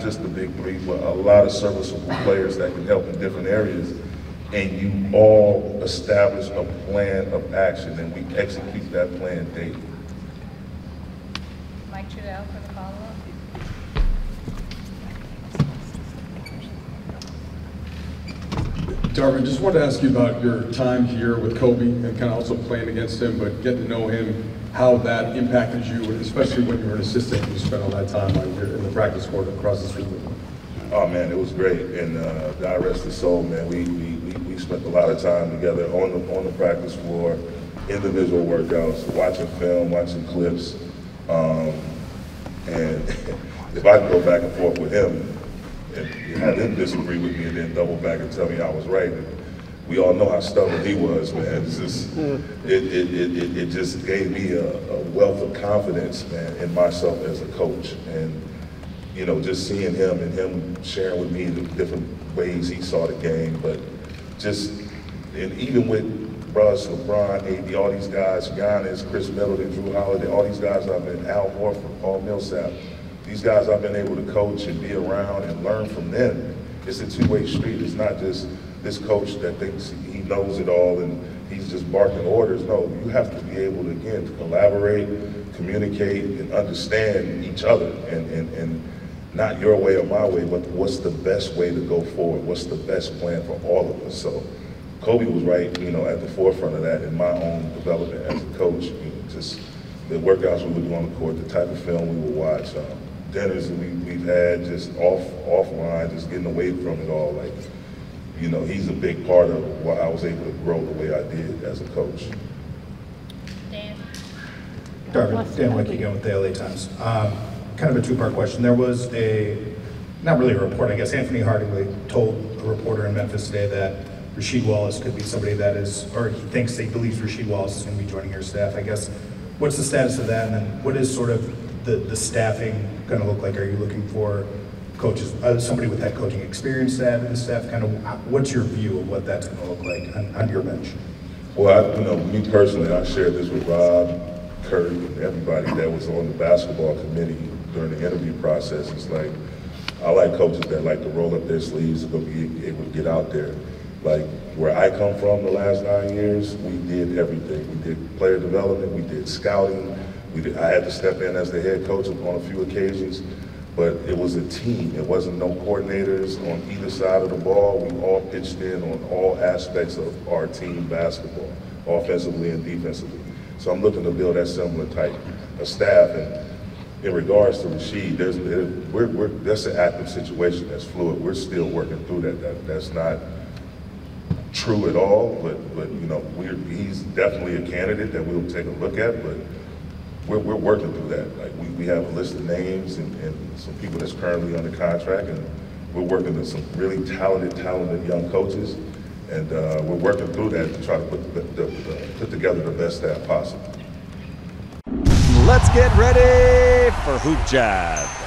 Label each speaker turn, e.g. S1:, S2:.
S1: just the big three, but a lot of serviceable players that can help in different areas. And you all establish a plan of action, and we execute that plan daily.
S2: Mike Trudell for the follow-up.
S3: Darvin, just wanted to ask you about your time here with Kobe and kind of also playing against him, but getting to know him, how that impacted you, especially when you were an assistant and you spent all that time in the practice court across the street with him.
S1: Oh man, it was great, and God rest his soul, man. We spent a lot of time together on the practice floor, individual workouts, watching film, watching clips, and if I could go back and forth with him and have him disagree with me and then double back and tell me I was right, we all know how stubborn he was, man. It's just, it just gave me a wealth of confidence, man, in myself as a coach. And you know, just seeing him and him sharing with me the different ways he saw the game, but just, and even with Russ, LeBron, AD, all these guys, Giannis, Chris Middleton, Drew Holiday, all these guys I've been, Al Horford, Paul Millsap, these guys I've been able to coach and be around and learn from them. It's a two-way street. It's not just this coach that thinks he knows it all and he's just barking orders. No, you have to be able to, again, to collaborate, communicate, and understand each other, and not your way or my way, but what's the best way to go forward? What's the best plan for all of us? So Kobe was right, you know, at the forefront of that in my own development as a coach. You know, just the workouts we would do on the court, the type of film we would watch, dinners that we've had just offline, just getting away from it all. Like, you know, he's a big part of why I was able to grow the way I did as a coach.
S2: Dan.
S4: Darvin, Dan Wicke again with the LA Times. Kind of a two-part question. There was not really a report, I guess. Anthony Hardaway told a reporter in Memphis today that Rasheed Wallace could be somebody that is, or he believes Rasheed Wallace is going to be joining your staff. I guess, what's the status of that, and then what is sort of the staffing going to look like? Are you looking for coaches, somebody with head coaching experience to add to the staff? Kind of, what's your view of what that's going to look like on your bench?
S1: Well, you know, me personally, I shared this with Rob, Kurt, and everybody that was on the basketball committee during the interview process. It's like, I like coaches that like to roll up their sleeves and be able to get out there. Like, where I come from the last 9 years, we did everything. We did player development, we did scouting, I had to step in as the head coach on a few occasions, but it was a team. It wasn't no coordinators on either side of the ball. We all pitched in on all aspects of our team basketball, offensively and defensively. So I'm looking to build that similar type of staff. And in regards to Rasheed, that's an active situation that's fluid. We're still working through that. That's not true at all, but you know, he's definitely a candidate that we'll take a look at, but we're working through that. Like, we have a list of names and some people that's currently under contract, and we're working with some really talented young coaches, and we're working through that to try to put together the best staff possible.
S5: Let's get ready for HoopJab.